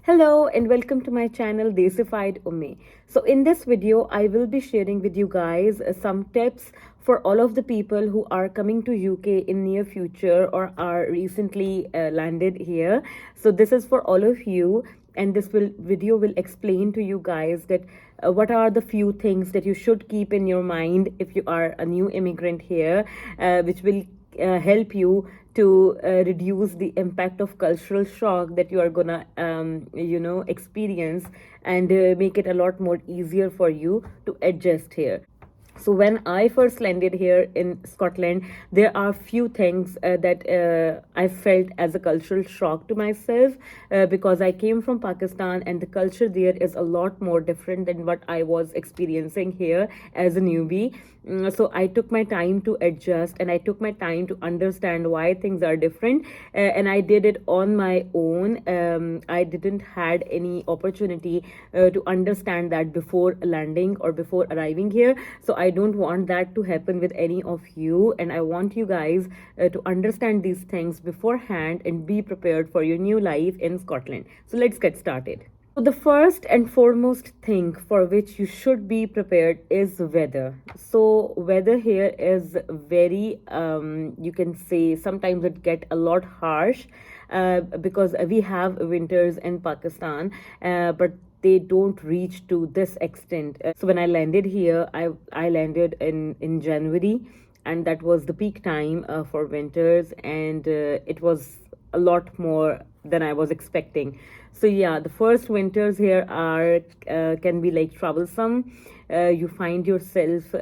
Hello and welcome to my channel Desified Umme. So in this video I will be sharing with you guys some tips for all of the people who are coming to UK in near future or are recently landed here. So this is for all of you, and this video will explain to you guys that what are the few things that you should keep in your mind if you are a new immigrant here, which will help you to reduce the impact of cultural shock that you are gonna experience, and make it a lot more easier for you to adjust here. So when I first landed here in Scotland, there are few things that I felt as a cultural shock to myself, because I came from Pakistan and the culture there is a lot more different than what I was experiencing here as a newbie. So I took my time to adjust, and I took my time to understand why things are different, and I did it on my own. I didn't had any opportunity to understand that before landing or before arriving here. So I don't want that to happen with any of you, and I want you guys to understand these things beforehand and be prepared for your new life in Scotland. So let's get started. So the first and foremost thing for which you should be prepared is weather. So weather here is very, you can say sometimes it get a lot harsh, because we have winters in Pakistan, but they don't reach to this extent. So when I landed here, I landed in January, and that was the peak time for winters, and it was a lot more than I was expecting. So yeah, the first winters here are can be like troublesome. You find yourself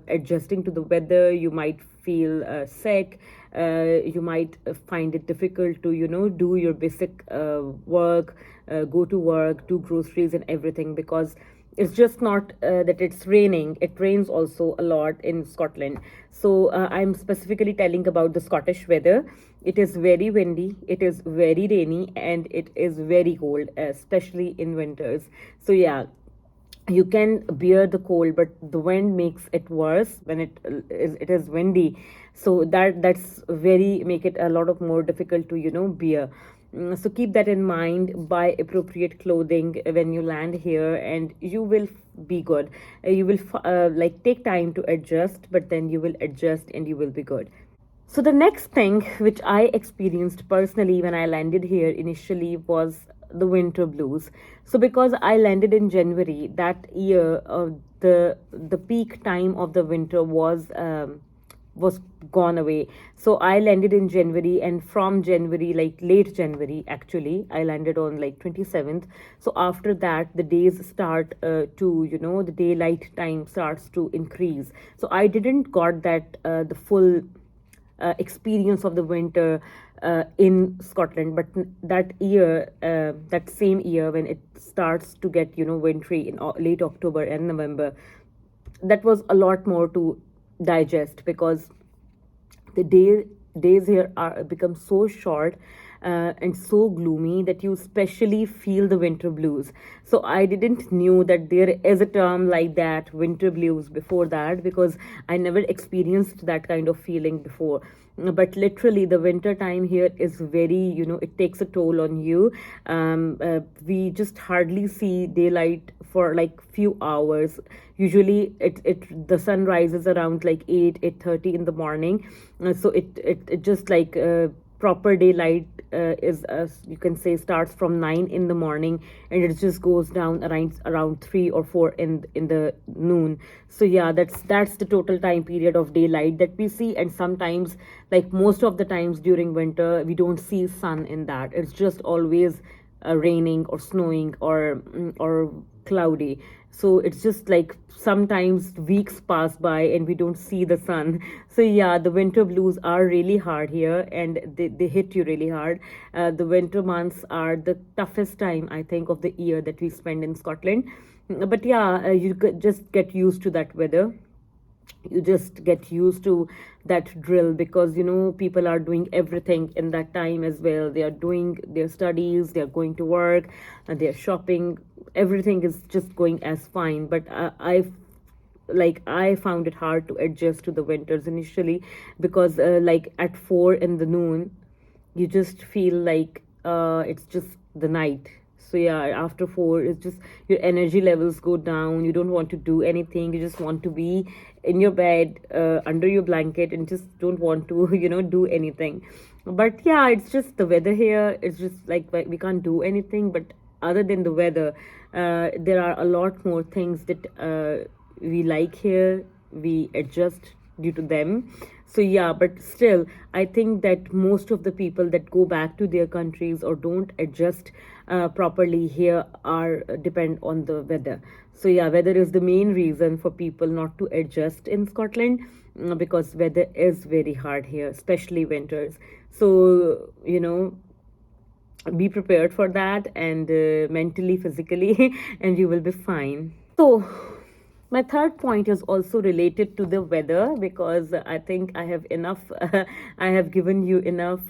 adjusting to the weather. You might feel sick. You might find it difficult to do your basic work, go to work, do groceries and everything, because it's just not that it's raining. It rains also a lot in Scotland. So I'm specifically telling about the Scottish weather. It is very windy, it is very rainy, and it is very cold, especially in winters. So yeah, you can bear the cold, but the wind makes it worse when it is windy. So that's very make it a lot of more difficult to bear. So keep that in mind. Buy appropriate clothing when you land here, and you will be good. You will like take time to adjust, but then you will adjust and you will be good. So the next thing which I experienced personally when I landed here initially was the winter blues. So because I landed in January that year, the peak time of the winter was gone away. So I landed in January, and from January, like late January, actually, I landed on like 27th. So after that, the days start the daylight time starts to increase. So I didn't got that the full experience of the winter in Scotland. But that year, that same year, when it starts to get wintry in late October and November, that was a lot more to digest, because the days here are become so short and so gloomy that you especially feel the winter blues. So I didn't knew that there is a term like that, winter blues, before that, because I never experienced that kind of feeling before. But literally the winter time here is very, it takes a toll on you. We just hardly see daylight for like few hours. Usually the sun rises around like 8:30 in the morning. So it just like proper daylight is, you can say, starts from 9 in the morning, and it just goes down around 3 or 4 in the noon. So yeah, that's the total time period of daylight that we see. And sometimes, like most of the times during winter, we don't see sun in that. It's just always raining or snowing or cloudy. So it's just like sometimes weeks pass by and we don't see the sun. So yeah, the winter blues are really hard here, and they hit you really hard. The winter months are the toughest time, I think, of the year that we spend in Scotland. But yeah, you could just get used to that weather. You just get used to that drill, because people are doing everything in that time as well. They are doing their studies, they are going to work, and they are shopping. Everything is just going as fine. But I found it hard to adjust to the winters initially, because like at 4 in the noon, you just feel like it's just the night. So yeah, after 4, it's just your energy levels go down. You don't want to do anything. You just want to be in your bed, under your blanket, and just don't want to, do anything. But yeah, it's just the weather here. It's just like we can't do anything. But other than the weather, there are a lot more things that we like here. We adjust due to them. So yeah, but still, I think that most of the people that go back to their countries or don't adjust properly here are depend on the weather. So yeah, weather is the main reason for people not to adjust in Scotland, because weather is very hard here, especially winters. So be prepared for that, and mentally, physically, and you will be fine. So my third point is also related to the weather, because I think I have enough, I have given you enough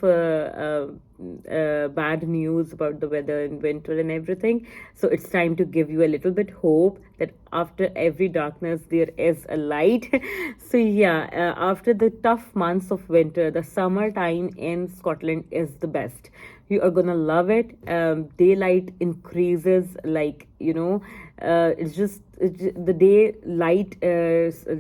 bad news about the weather in winter and everything. So it's time to give you a little bit hope that after every darkness there is a light. So yeah, after the tough months of winter, the summertime in Scotland is the best. You are gonna love it. Daylight increases, like the daylight,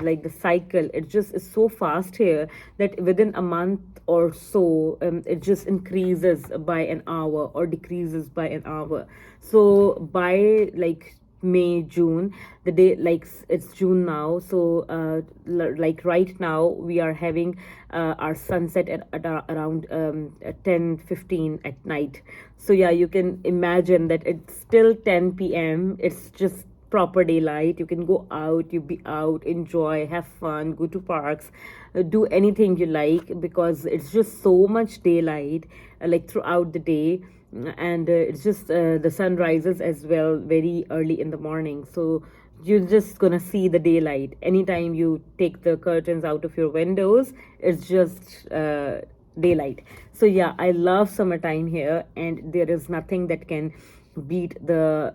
like the cycle, it just is so fast here that within a month or so, it just increases by an hour or decreases by an hour. So by like May, June, the day, like it's June now. So like right now we are having our sunset at around 10:15 at night. So yeah, you can imagine that it's still 10 p.m. It's just proper daylight. You can go out, you be out, enjoy, have fun, go to parks, do anything you like, because it's just so much daylight, like throughout the day. And it's just the sun rises as well very early in the morning, so you're just gonna see the daylight anytime you take the curtains out of your windows. It's just daylight. So yeah, I love summertime here, and there is nothing that can beat the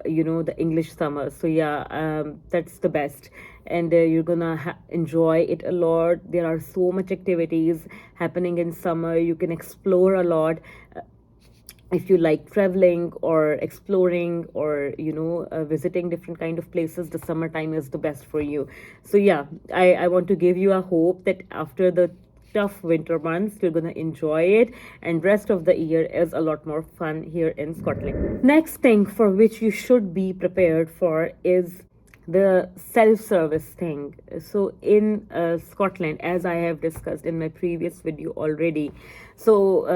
English summer. So yeah, that's the best, and you're gonna enjoy it a lot. There are so much activities happening in summer. You can explore a lot. If you like traveling or exploring, or visiting different kind of places, the summertime is the best for you. So yeah, I want to give you a hope that after the tough winter months, you're gonna enjoy it, and rest of the year is a lot more fun here in Scotland. Next thing for which you should be prepared for is the self-service thing. So in Scotland, as I have discussed in my previous video already, so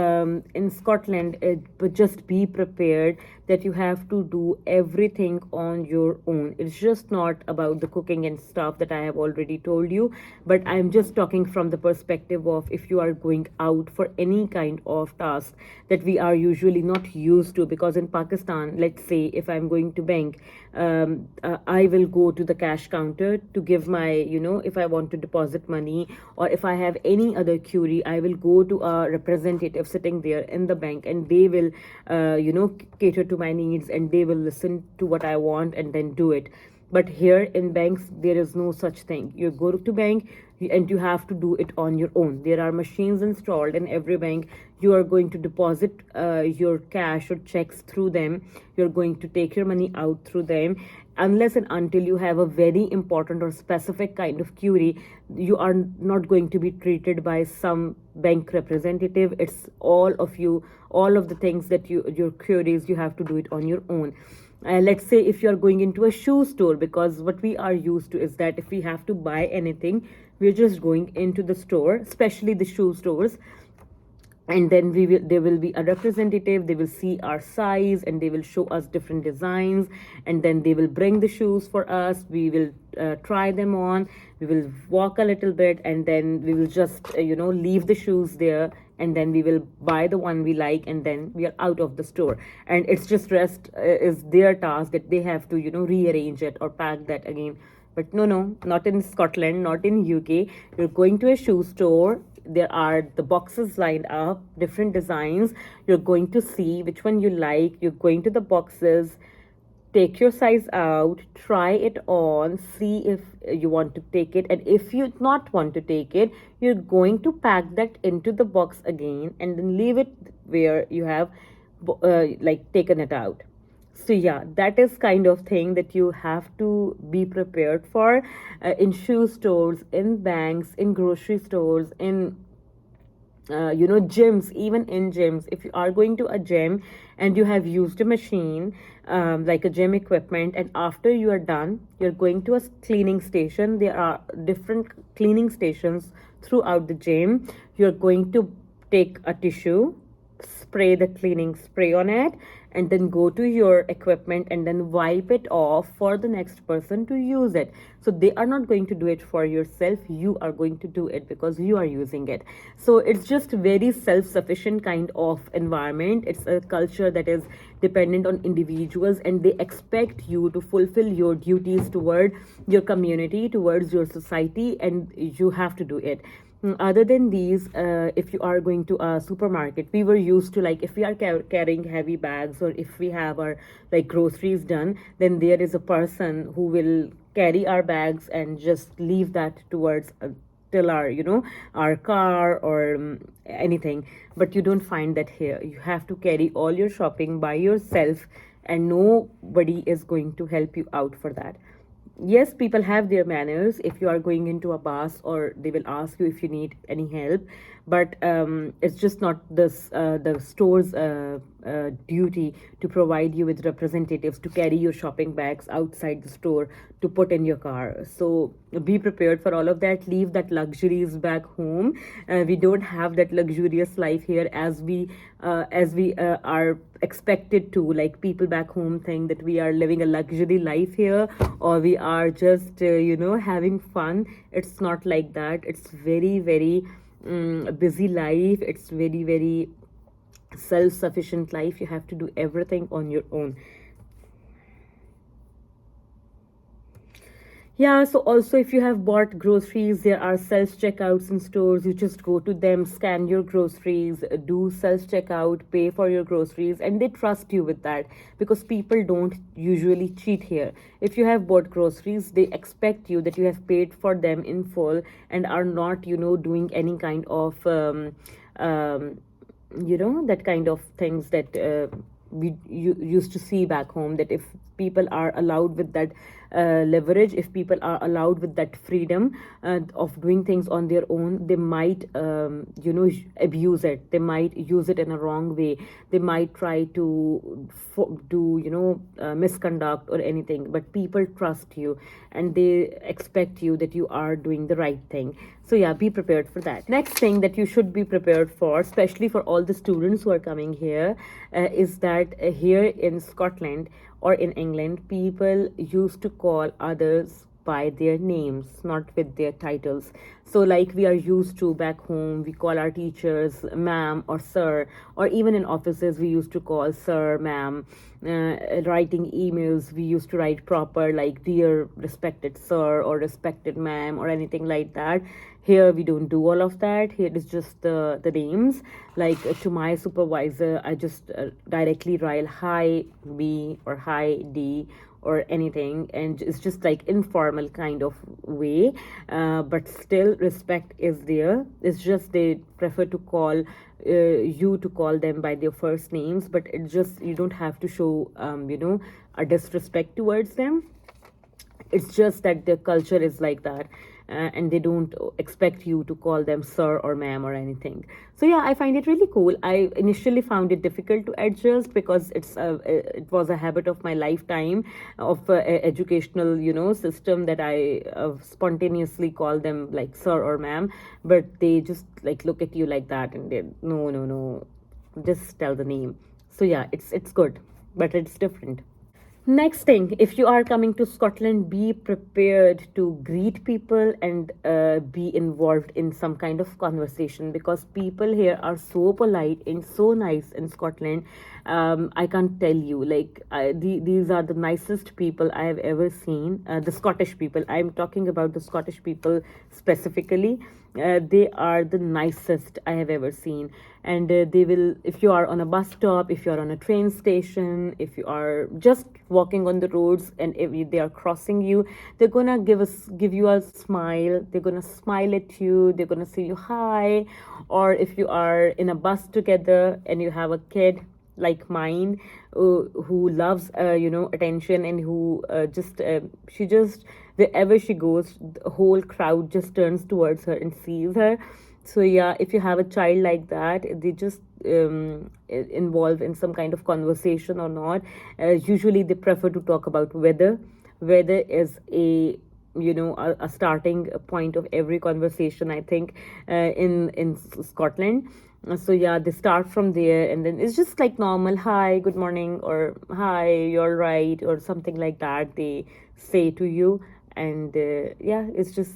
in Scotland, but just be prepared that you have to do everything on your own. It's just not about the cooking and stuff that I have already told you, but I'm just talking from the perspective of if you are going out for any kind of task that we are usually not used to. Because in Pakistan, let's say if I'm going to bank, I will go to the cash counter to give my, if I want to deposit money, or if I have any other query, I will go to a representative sitting there in the bank, and they will, cater to my needs, and they will listen to what I want and then do it. But here in banks, there is no such thing. You go to bank and you have to do it on your own. There are machines installed in every bank. You are going to deposit your cash or checks through them. You're going to take your money out through them. Unless and until you have a very important or specific kind of query, you are not going to be treated by some bank representative. It's all of the things that your queries, you have to do it on your own. Let's say if you're going into a shoe store, because what we are used to is that if we have to buy anything, we're just going into the store, especially the shoe stores, and then there will be a representative. They will see our size, and they will show us different designs, and then they will bring the shoes for us. We will try them on, we will walk a little bit, and then we will just leave the shoes there, and then we will buy the one we like, and then we are out of the store. And it's just rest is their task, that they have to rearrange it or pack that again. But no, not in Scotland, not in UK. You're going to a shoe store, there are the boxes lined up, different designs. You're going to see which one you like. You're going to the boxes, take your size out, try it on, see if you want to take it, and if you not want to take it, you're going to pack that into the box again, and then leave it where you have taken it out. So yeah, that is kind of thing that you have to be prepared for, in shoe stores, in banks, in grocery stores, in gyms. Even in gyms, if you are going to a gym and you have used a machine, like a gym equipment, and after you are done, you're going to a cleaning station. There are different cleaning stations throughout the gym. You're going to take a tissue, spray the cleaning spray on it, and then go to your equipment and then wipe it off for the next person to use it. So they are not going to do it for yourself, you are going to do it because you are using it. So it's just very self-sufficient kind of environment. It's a culture that is dependent on individuals, and they expect you to fulfill your duties toward your community, towards your society, and you have to do it. Other than these, if you are going to a supermarket, we were used to, like, if we are carrying heavy bags, or if we have our like groceries done, then there is a person who will carry our bags and just leave that towards till our our car, or anything. But you don't find that here. You have to carry all your shopping by yourself, and nobody is going to help you out for that. Yes, people have their manners. If you are going into a bus, or they will ask you if you need any help, but it's just not the store's duty to provide you with representatives to carry your shopping bags outside the store to put in your car. So be prepared for all of that. Leave that luxuries back home. We don't have that luxurious life here as we are expected to. Like, people back home think that we are living a luxury life here, or we are just having fun. It's not like that. It's very, very busy life. It's very, very self-sufficient life. You have to do everything on your own. Yeah, so also, if you have bought groceries, there are self checkouts in stores. You just go to them, scan your groceries, do self checkout, pay for your groceries, and they trust you with that, because people don't usually cheat here. If you have bought groceries, they expect you that you have paid for them in full, and are not, doing any kind of that kind of things that we used to see back home. That if people are allowed with that leverage, if people are allowed with that freedom of doing things on their own, they might abuse it. They might use it in a wrong way. They might try to do misconduct or anything. But people trust you, and they expect you that you are doing the right thing. So yeah, be prepared for that. Next thing that you should be prepared for, especially for all the students who are coming here, is that here in Scotland or in England, people used to call others by their names, not with their titles. So, like we are used to back home, we call our teachers ma'am or sir, or even in offices, we used to call sir, ma'am. Writing emails, we used to write proper, like dear respected sir or respected ma'am or anything like that. Here we don't do all of that. Here it is just the names. Like to my supervisor, I just directly write hi B or hi D or anything, and it's just like informal kind of way, but still respect is there. It's just they prefer to call you to call them by their first names, but it's just you don't have to show a disrespect towards them. It's just that the culture is like that, and they don't expect you to call them sir or ma'am or anything. So yeah, I find it really cool. I initially found it difficult to adjust, because it was a habit of my lifetime of educational system, that I spontaneously call them like sir or ma'am. But they just like look at you like that, and they, no, no, no, just tell the name. So yeah, it's good, but it's different. Next thing, if you are coming to Scotland, be prepared to greet people and be involved in some kind of conversation, because people here are so polite and so nice in Scotland. I can't tell you, like, these are the nicest people I have ever seen. The Scottish people, I'm talking about the Scottish people specifically. They are the nicest I have ever seen. And they will, if you are on a bus stop, if you are on a train station, if you are just walking on the roads, and if they are crossing you, they're gonna give you a smile. They're gonna smile at you. They're gonna say you hi. Or if you are in a bus together and you have a kid, like mine, who loves attention, and who just she just, wherever she goes, the whole crowd just turns towards her and sees her. So yeah, if you have a child like that, they just involve in some kind of conversation or not. Usually they prefer to talk about weather. Weather is a starting point of every conversation, I think, in Scotland. So yeah, they start from there, and then it's just like normal, hi, good morning, or hi, you're right, or something like that they say to you. And yeah, it's just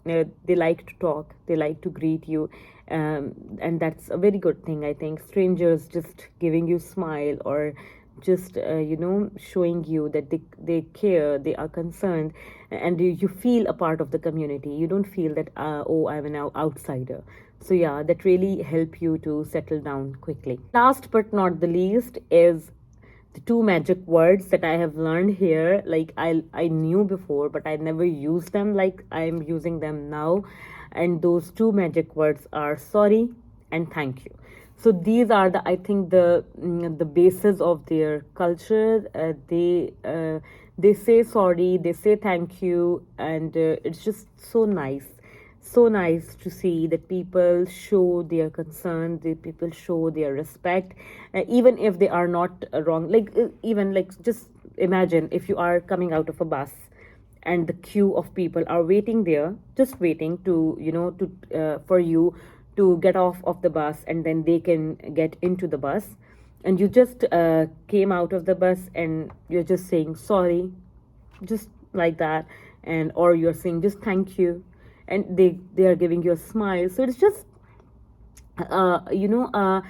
they like to talk, they like to greet you. And that's a very good thing, I think. Strangers just giving you smile, or just showing you that they care, they are concerned, and you feel a part of the community. You don't feel that oh, I'm an outsider. So yeah, that really help you to settle down quickly. Last but not the least is the two magic words that I have learned here. Like I knew before, but I never used them like I'm using them now. And those two magic words are sorry and thank you. So these are the, I think, the basis of their culture. They say sorry, they say thank you, and it's just so nice, so nice to see that people show their concern, the people show their respect, even if they are not wrong. Like even like, just imagine if you are coming out of a bus, and the queue of people are waiting there, just waiting to for you to get off of the bus, and then they can get into the bus. And you just came out of the bus, and you're just saying sorry, just like that. And or you're saying just thank you, and they are giving you a smile. So it's just uh, you know uh,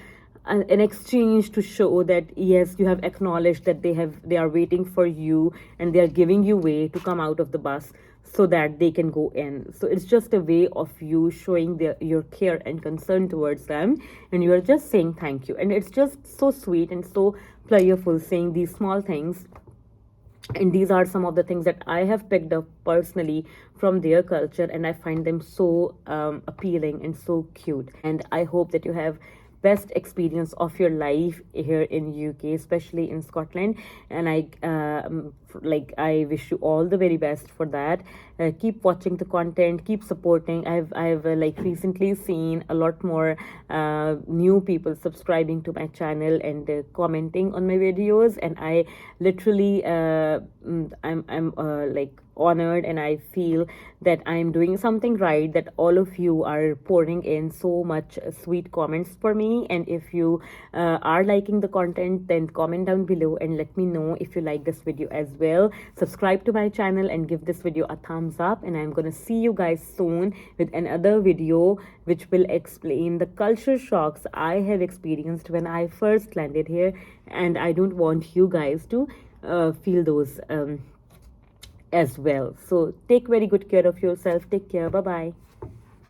an exchange to show that yes, you have acknowledged that they are waiting for you, and they are giving you way to come out of the bus so that they can go in. So it's just a way of you showing your care and concern towards them, and you are just saying thank you. And it's just so sweet and so playful, saying these small things. And these are some of the things that I have picked up personally from their culture, and I find them so appealing and so cute. And I hope that you have best experience of your life here in UK, especially in Scotland. And I wish you all the very best for that. Keep watching the content, keep supporting. I've like recently seen a lot more new people subscribing to my channel and commenting on my videos, and I literally I'm like honored, and I feel that I'm doing something right, that all of you are pouring in so much sweet comments for me. And if you are liking the content, then comment down below and let me know if you like this video as well. Subscribe to my channel and give this video a thumbs up, and I'm gonna see you guys soon with another video which will explain the culture shocks I have experienced when I first landed here. And I don't want you guys to feel those as well. So take very good care of yourself. Take care. Bye bye.